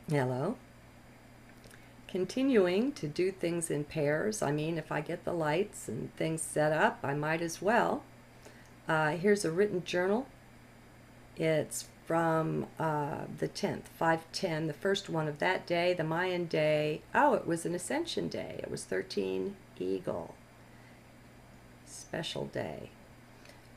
Hello. Continuing to do things in pairs. I mean, if I get the lights and things set up, I might as well. Here's a written journal. It's from the 10th, 510, the first one of that day, the Mayan day. Oh, it was an ascension day. It was 13 Eagle. Special day.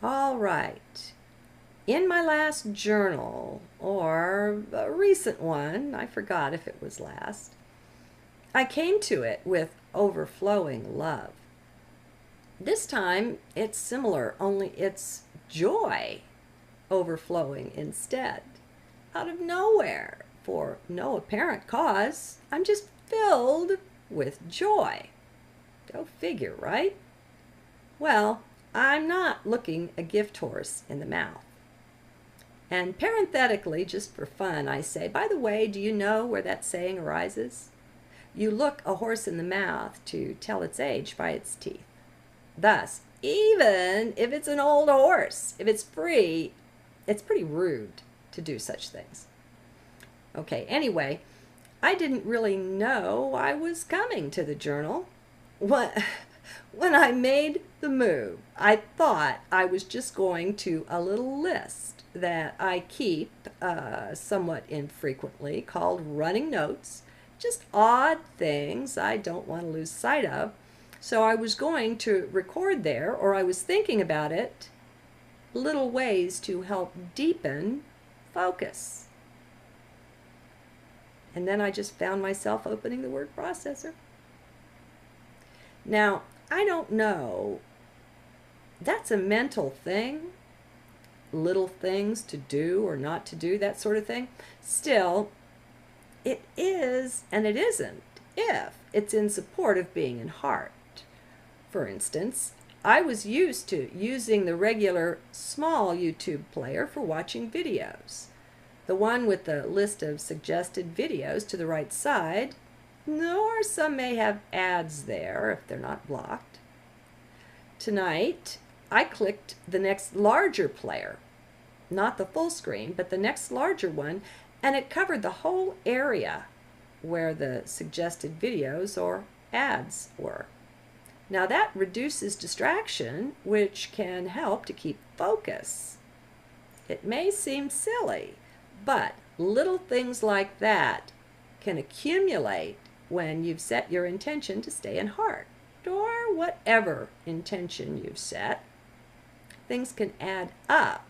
All right. In my last journal, or a recent one, I forgot if it was last, I came to it with overflowing love. This time it's similar, only it's joy overflowing instead. Out of nowhere, for no apparent cause, I'm just filled with joy. Go figure, right? Well, I'm not looking a gift horse in the mouth. And parenthetically, just for fun, I say, by the way, do you know where that saying arises? You look a horse in the mouth to tell its age by its teeth. Thus, even if it's an old horse, if it's free, it's pretty rude to do such things. Okay, anyway, I didn't really know I was coming to the journal. When I made the move, I thought I was just going to a little list that I keep somewhat infrequently called running notes, just odd things I don't want to lose sight of. So I was going to record there, or I was thinking about it, little ways to help deepen focus. And then I just found myself opening the word processor. Now, I don't know, that's a mental thing, little things to do or not to do, that sort of thing. Still, it is and it isn't if it's in support of being in heart. For instance, I was used to using the regular small YouTube player for watching videos. The one with the list of suggested videos to the right side, or some may have ads there if they're not blocked. Tonight, I clicked the next larger player, not the full screen, but the next larger one, and it covered the whole area where the suggested videos or ads were. Now that reduces distraction, which can help to keep focus. It may seem silly, but little things like that can accumulate when you've set your intention to stay in heart, or whatever intention you've set. Things can add up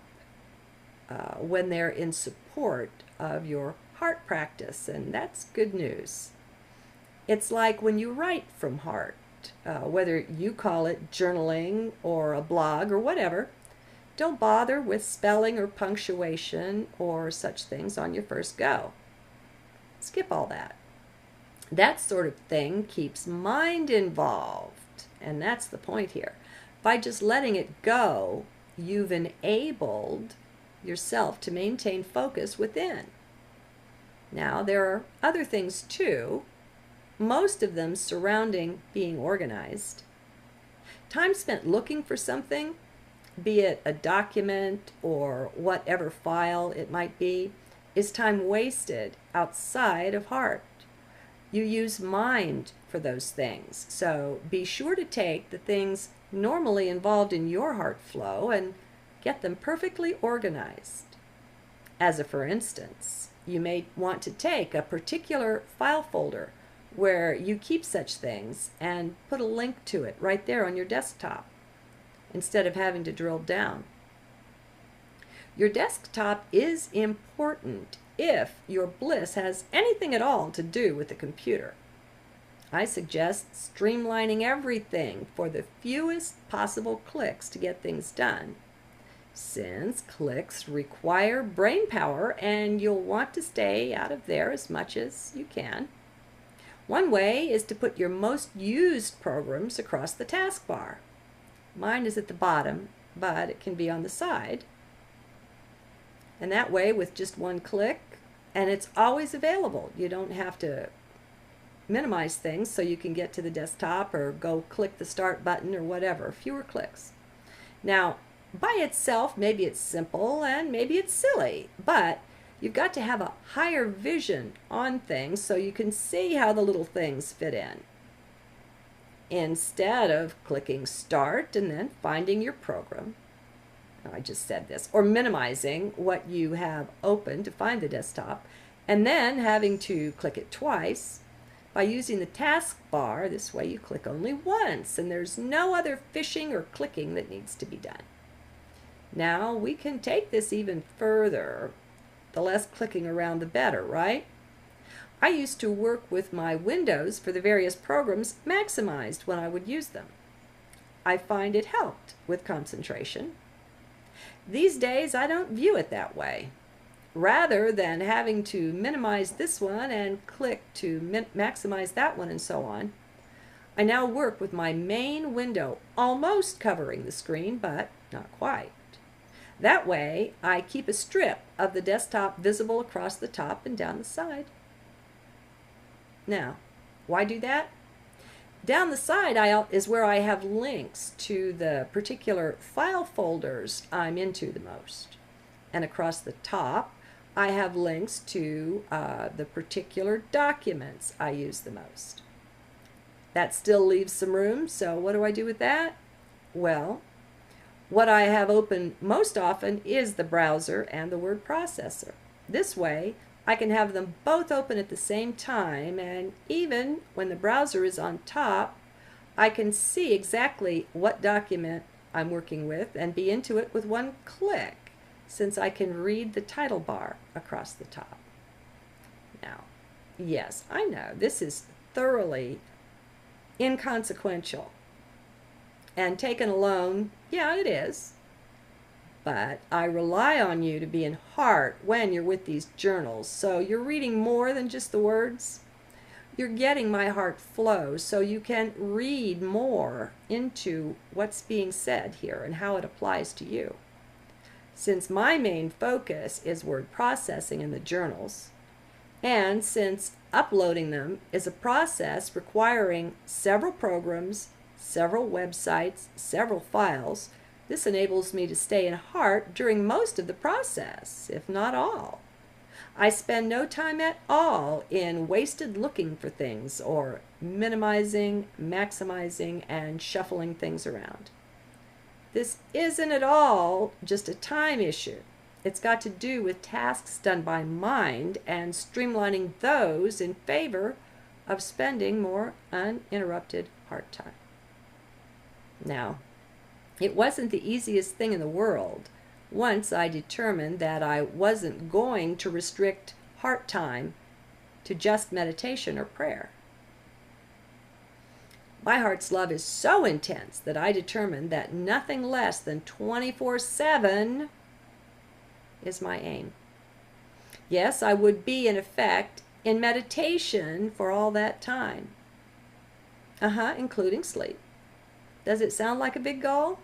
when they're in support of your heart practice, and that's good news. It's like when you write from heart, whether you call it journaling or a blog or whatever, don't bother with spelling or punctuation or such things on your first go. Skip all that. That sort of thing keeps mind involved, and that's the point here. By just letting it go, you've enabled yourself to maintain focus within. Now, there are other things too, most of them surrounding being organized. Time spent looking for something, be it a document or whatever file it might be, is time wasted outside of heart. You use mind for those things, so be sure to take the things normally involved in your heart flow and get them perfectly organized. As a for instance, you may want to take a particular file folder where you keep such things and put a link to it right there on your desktop instead of having to drill down. Your desktop is important if your bliss has anything at all to do with the computer. I suggest streamlining everything for the fewest possible clicks to get things done, since clicks require brain power and you'll want to stay out of there as much as you can. One way is to put your most used programs across the taskbar. Mine is at the bottom, but it can be on the side. And that way, with just one click, and it's always available. You don't have to minimize things so you can get to the desktop or go click the start button or whatever. Fewer clicks. Now, by itself, maybe it's simple and maybe it's silly, but You've got to have a higher vision on things so you can see how the little things fit in, instead of clicking start and then finding your program. I just said this, or minimizing what you have open to find the desktop, and then having to click it twice. By using the taskbar, this way you click only once, and there's no other fishing or clicking that needs to be done. Now we can take this even further. The less clicking around, the better, right? I used to work with my windows for the various programs maximized when I would use them. I find it helped with concentration. These days, I don't view it that way. Rather than having to minimize this one and click to maximize that one and so on, I now work with my main window almost covering the screen, but not quite. That way, I keep a strip of the desktop visible across the top and down the side. Now, why do that? Down the side is where I have links to the particular file folders I'm into the most. And across the top, I have links to the particular documents I use the most. That still leaves some room, so what do I do with that? Well, what I have open most often is the browser and the word processor. This way, I can have them both open at the same time, and even when the browser is on top, I can see exactly what document I'm working with and be into it with one click, since I can read the title bar across the top. Now, yes, I know this is thoroughly inconsequential, and taken alone, yeah, it is. But I rely on you to be in heart when you're with these journals. So you're reading more than just the words. You're getting my heart flow so you can read more into what's being said here and how it applies to you. Since my main focus is word processing in the journals, and since uploading them is a process requiring several programs, several websites, several files, this enables me to stay in heart during most of the process, if not all. I spend no time at all in wasted looking for things or minimizing, maximizing, and shuffling things around. This isn't at all just a time issue. It's got to do with tasks done by mind and streamlining those in favor of spending more uninterrupted heart time. Now, it wasn't the easiest thing in the world once I determined that I wasn't going to restrict heart time to just meditation or prayer. My heart's love is so intense that I determined that nothing less than 24/7 is my aim. Yes, I would be, in effect, in meditation for all that time. Including sleep. Does it sound like a big goal?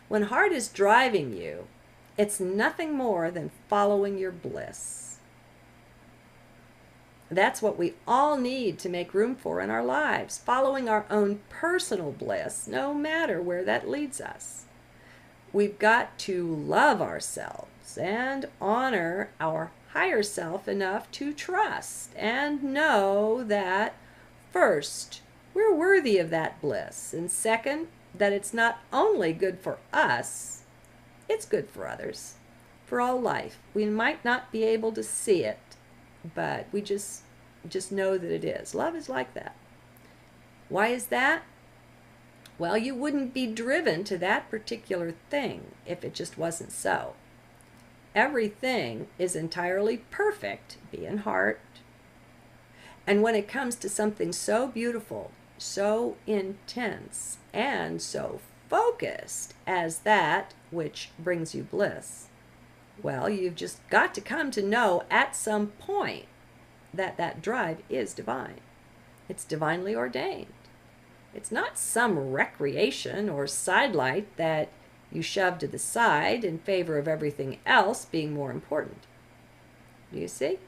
When heart is driving you, it's nothing more than following your bliss. That's what we all need to make room for in our lives, following our own personal bliss, no matter where that leads us. We've got to love ourselves and honor our higher self enough to trust and know that, first, we're worthy of that bliss, and second, that it's not only good for us, it's good for others, for all life. We might not be able to see it, but we just know that it is. Love is like that. Why is that? Well, you wouldn't be driven to that particular thing if it just wasn't so. Everything is entirely perfect, being heart. And when it comes to something so beautiful, so intense, and so focused as that which brings you bliss, well, you've just got to come to know at some point that that drive is divine. It's divinely ordained. It's not some recreation or sidelight that you shove to the side in favor of everything else being more important. Do you see?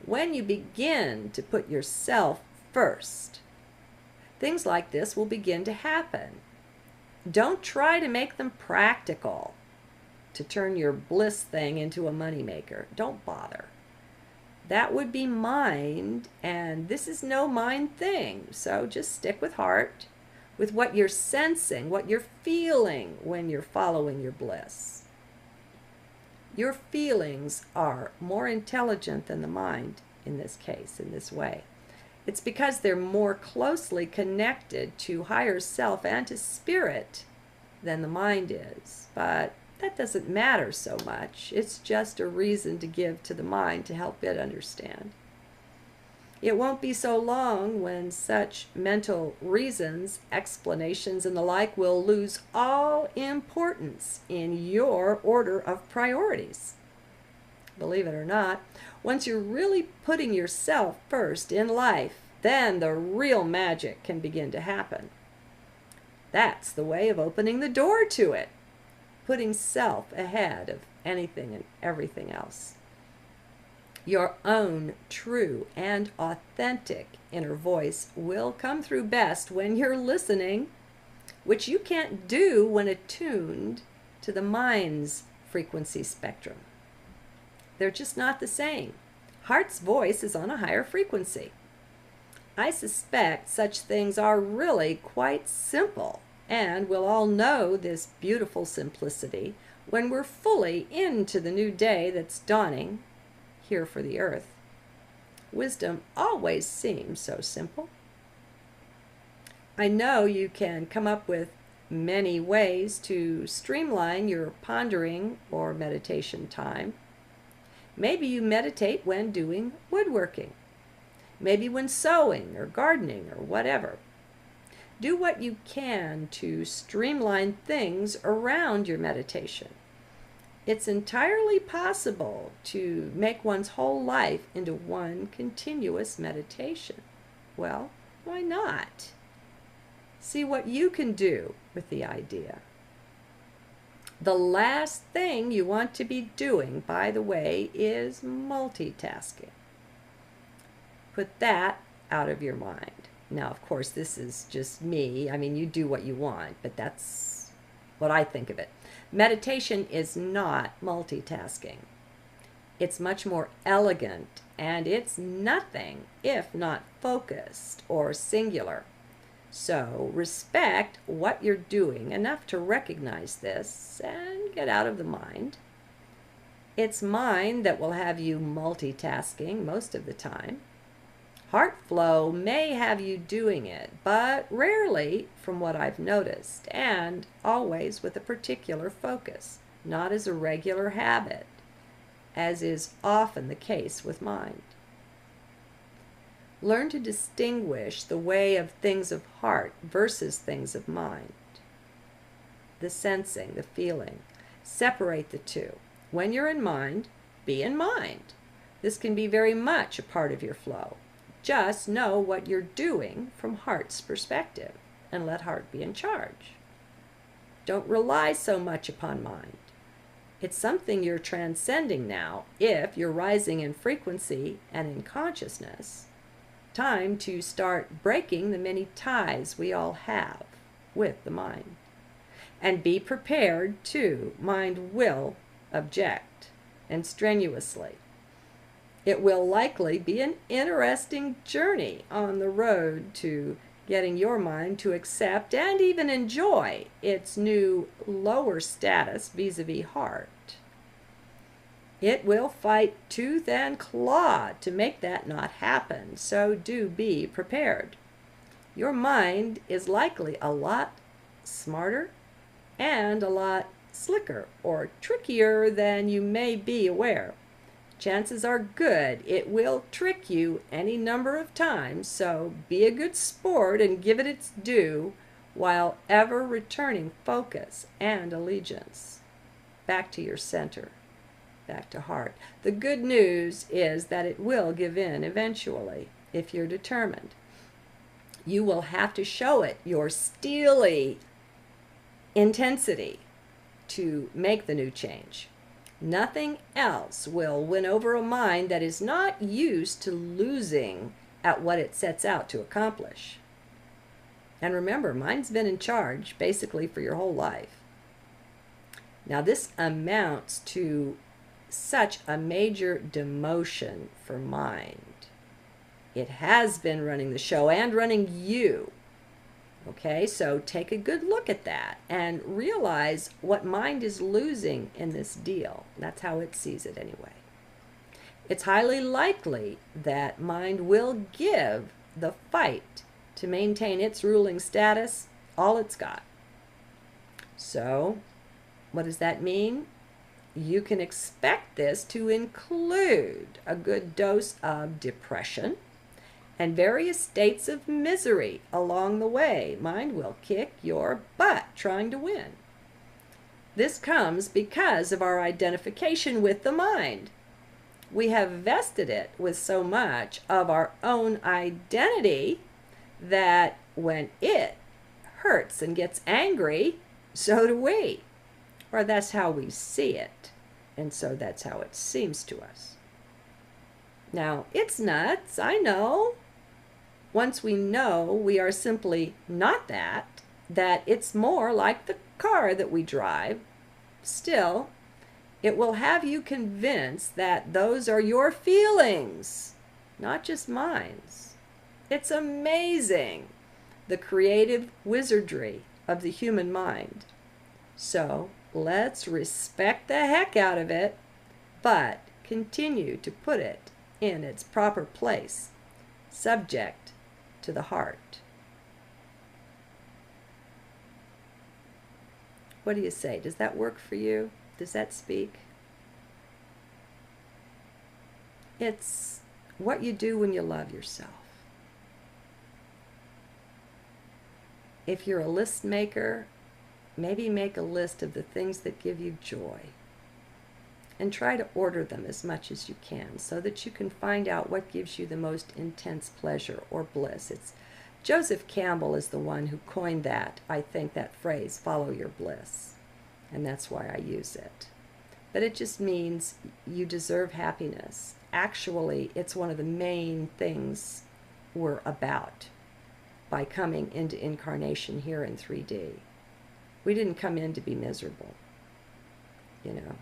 When you begin to put yourself first, things like this will begin to happen. Don't try to make them practical. to turn your bliss thing into a moneymaker. Don't bother. That would be mind, and this is no mind thing. So just stick with heart, with what you're sensing, what you're feeling when you're following your bliss. Your feelings are more intelligent than the mind in this case, in this way. It's because they're more closely connected to higher self and to spirit than the mind is. But that doesn't matter so much. It's just a reason to give to the mind to help it understand. It won't be so long when such mental reasons, explanations, and the like will lose all importance in your order of priorities. Believe it or not, once you're really putting yourself first in life, then the real magic can begin to happen. That's the way of opening the door to it, putting self ahead of anything and everything else. Your own true and authentic inner voice will come through best when you're listening, which you can't do when attuned to the mind's frequency spectrum. They're just not the same. Heart's voice is on a higher frequency. I suspect such things are really quite simple, and we'll all know this beautiful simplicity when we're fully into the new day that's dawning here for the earth. Wisdom always seems so simple. I know you can come up with many ways to streamline your pondering or meditation time. Maybe you meditate when doing woodworking. Maybe when sewing or gardening or whatever. Do what you can to streamline things around your meditation. It's entirely possible to make one's whole life into one continuous meditation. Well, why not? See what you can do with the idea. The last thing you want to be doing, by the way, is multitasking. Put that out of your mind. Now, of course, this is just me. I mean, you do what you want, but that's what I think of it. Meditation is not multitasking. It's much more elegant, and it's nothing if not focused or singular. So respect what you're doing enough to recognize this and get out of the mind. It's mind that will have you multitasking most of the time. Heart flow may have you doing it, but rarely, from what I've noticed, and always with a particular focus, not as a regular habit, as is often the case with mind. Learn to distinguish the way of things of heart versus things of mind. The sensing, the feeling. Separate the two. When you're in mind, be in mind. This can be very much a part of your flow. Just know what you're doing from heart's perspective and let heart be in charge. Don't rely so much upon mind. It's something you're transcending now if you're rising in frequency and in consciousness. Time to start breaking the many ties we all have with the mind. And be prepared too. Mind will object, and strenuously. It will likely be an interesting journey on the road to getting your mind to accept and even enjoy its new lower status vis-a-vis heart. It will fight tooth and claw to make that not happen, so do be prepared. Your mind is likely a lot smarter and a lot slicker or trickier than you may be aware. Chances are good it will trick you any number of times, so be a good sport and give it its due while ever returning focus and allegiance back to your center, back to heart. The good news is that it will give in eventually if you're determined. You will have to show it your steely intensity to make the new change. Nothing else will win over a mind that is not used to losing at what it sets out to accomplish. And remember, mind's been in charge basically for your whole life. Now, this amounts to such a major demotion for mind. It has been running the show and running you. Okay, so take a good look at that and realize what mind is losing in this deal. That's how it sees it anyway. It's highly likely that mind will give the fight to maintain its ruling status all it's got. So, what does that mean? You can expect this to include a good dose of depression and various states of misery along the way. Mind will kick your butt trying to win. This comes because of our identification with the mind. We have vested it with so much of our own identity that when it hurts and gets angry, so do we. Or that's how we see it. And so that's how it seems to us. Now, it's nuts, I know. Once we know we are simply not that it's more like the car that we drive, still, it will have you convinced that those are your feelings, not just minds. It's amazing, the creative wizardry of the human mind. So let's respect the heck out of it, but continue to put it in its proper place, subject to the heart. What do you say? Does that work for you? Does that speak? It's what you do when you love yourself. If you're a list maker, maybe make a list of the things that give you joy and try to order them as much as you can so that you can find out what gives you the most intense pleasure or bliss. It's Joseph Campbell is the one who coined that, I think, that phrase, follow your bliss. And that's why I use it. But it just means you deserve happiness. Actually, it's one of the main things we're about by coming into incarnation here in 3D. We didn't come in to be miserable, you know.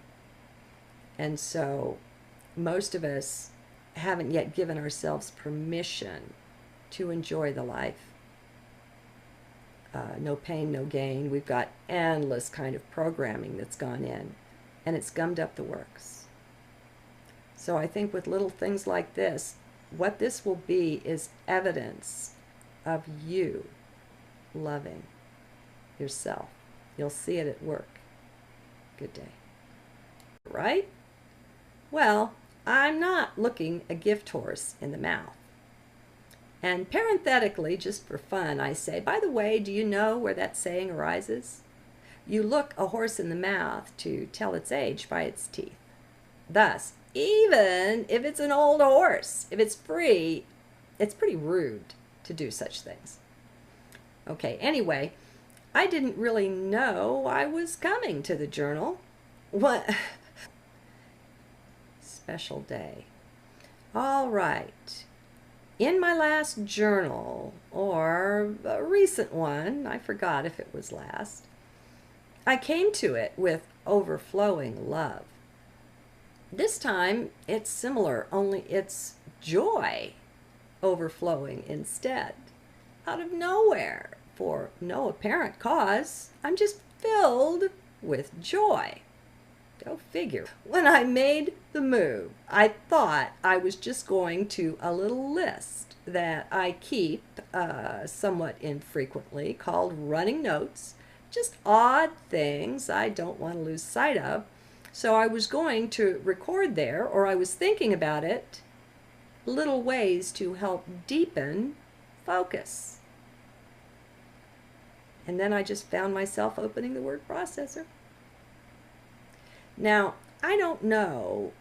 And so most of us haven't yet given ourselves permission to enjoy the life. No pain, no gain. We've got endless kind of programming that's gone in, and it's gummed up the works. So I think with little things like this, what this will be is evidence of you loving yourself. You'll see it at work. Good day. Right? Well, I'm not looking a gift horse in the mouth. And parenthetically, just for fun, I say, by the way, do you know where that saying arises? You look a horse in the mouth to tell its age by its teeth. Thus, even if it's an old horse, if it's free, it's pretty rude to do such things. Okay, anyway, I didn't really know I was coming to the journal. What? Special day. All right. In my last journal, or a recent one, I forgot if it was last, I came to it with overflowing love. This time, it's similar, only it's joy overflowing instead. Out of nowhere, for no apparent cause, I'm just filled with joy. Go figure. When I made the move, I thought I was just going to a little list that I keep somewhat infrequently called running notes, just odd things I don't want to lose sight of. So I was going to record there, or I was thinking about it, little ways to help deepen focus. And then I just found myself opening the word processor. Now, I don't know,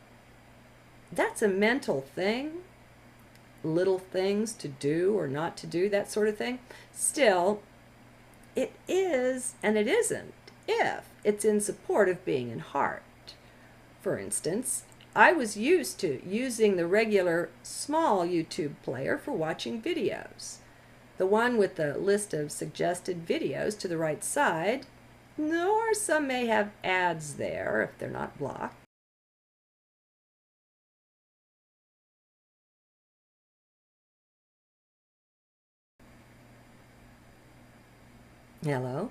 that's a mental thing, little things to do or not to do, that sort of thing. Still, it is and it isn't if it's in support of being in heart. For instance, I was used to using the regular small YouTube player for watching videos. The one with the list of suggested videos to the right side, Or some may have ads there if they're not blocked. Hello.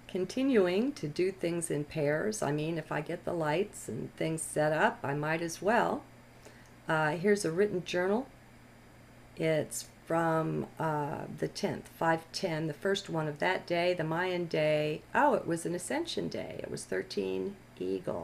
Continuing to do things in pairs. I mean, if I get the lights and things set up, I might as well. Here's a written journal. It's from the 10th, 5/10, the first one of that day, the Mayan day. Oh, it was an ascension day. It was 13 Eagle.